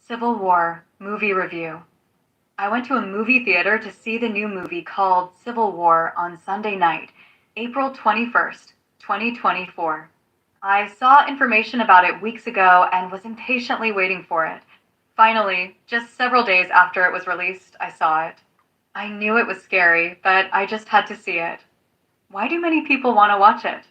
Civil War movie review. I went to a movie theater to see the new movie called Civil War on Sunday night, April 21st, 2024. I saw information about it weeks ago and was impatiently waiting for it. Finally, just several days after it was released, I saw it. I knew it was scary, but I just had to see it. Why do many people want to watch it?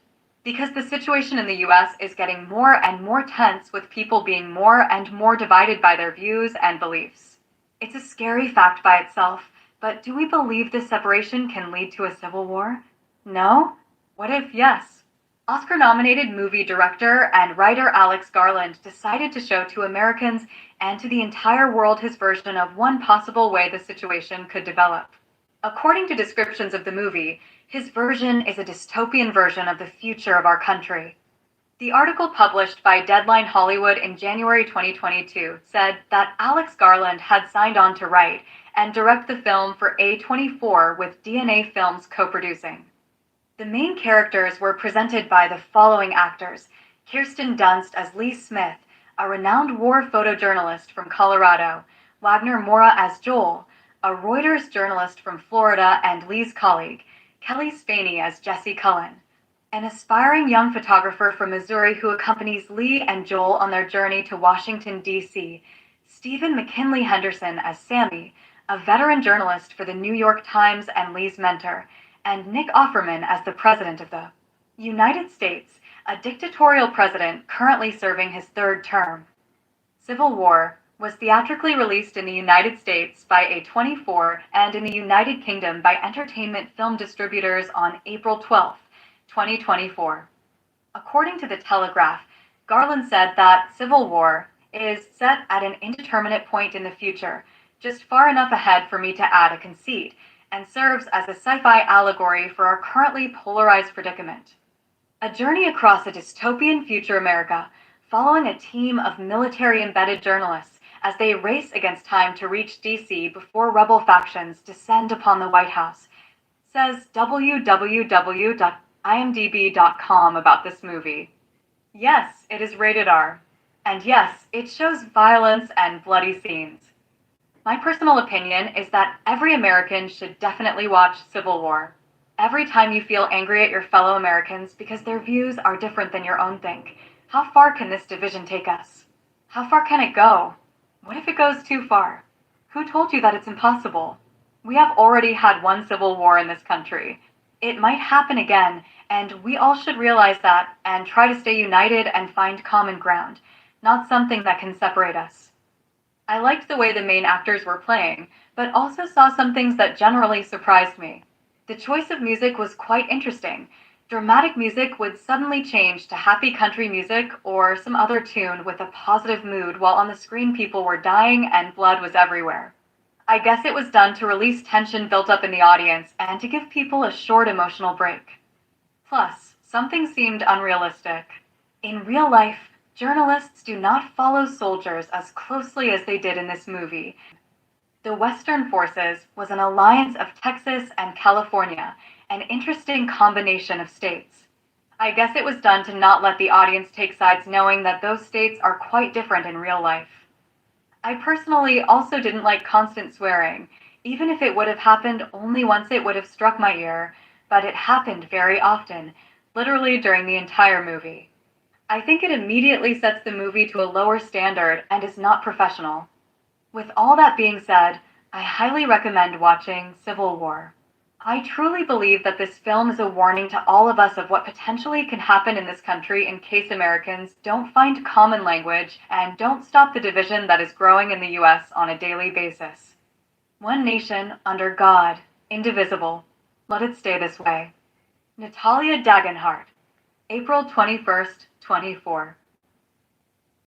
Because the situation in the US is getting more and more tense with people being more and more divided by their views and beliefs. It's a scary fact by itself, but do we believe this separation can lead to a civil war? No? What if yes? Oscar-nominated movie director and writer Alex Garland decided to show to Americans and to the entire world his version of one possible way the situation could develop. According to descriptions of the movie, his version is a dystopian version of the future of our country. The article published by Deadline Hollywood in January 2022 said that Alex Garland had signed on to write and direct the film for A24 with DNA Films co-producing. The main characters were presented by the following actors: Kirsten Dunst as Lee Smith, a renowned war photojournalist from Colorado; Wagner Moura as Joel, a Reuters journalist from Florida and Lee's colleague; Kelly Spaney as Jesse Cullen, an aspiring young photographer from Missouri who accompanies Lee and Joel on their journey to Washington, D.C.; Stephen McKinley Henderson as Sammy, a veteran journalist for the New York Times and Lee's mentor; and Nick Offerman as the president of the United States, a dictatorial president currently serving his third term. Civil War was theatrically released in the United States by A24 and in the United Kingdom by Entertainment Film Distributors on April 12, 2024. According to The Telegraph, Garland said that Civil War is set at an indeterminate point in the future, just far enough ahead for me to add a conceit, and serves as a sci-fi allegory for our currently polarized predicament. A journey across a dystopian future America, following a team of military-embedded journalists as they race against time to reach D.C. before rebel factions descend upon the White House, says www.imdb.com about this movie. Yes, it is rated R. And yes, it shows violence and bloody scenes. My personal opinion is that every American should definitely watch Civil War. Every time you feel angry at your fellow Americans because their views are different than your own, think, how far can this division take us? How far can it go? What if it goes too far? Who told you that it's impossible? We have already had one civil war in this country. It might happen again, and we all should realize that and try to stay united and find common ground, not something that can separate us. I liked the way the main actors were playing, but also saw some things that generally surprised me. The choice of music was quite interesting. Dramatic music would suddenly change to happy country music or some other tune with a positive mood, while on the screen people were dying and blood was everywhere. I guess it was done to release tension built up in the audience and to give people a short emotional break. Plus, something seemed unrealistic. In real life, journalists do not follow soldiers as closely as they did in this movie. The Western Forces was an alliance of Texas and California, an interesting combination of states. I guess it was done to not let the audience take sides, knowing that those states are quite different in real life. I personally also didn't like constant swearing, even if it would have happened only once it would have struck my ear, but it happened very often, literally during the entire movie. I think it immediately sets the movie to a lower standard and is not professional. With all that being said, I highly recommend watching Civil War. I truly believe that this film is a warning to all of us of what potentially can happen in this country in case Americans don't find common language and don't stop the division that is growing in the US on a daily basis. One nation under God, indivisible. Let it stay this way. Natalia Dagenhart, April 21st, 24.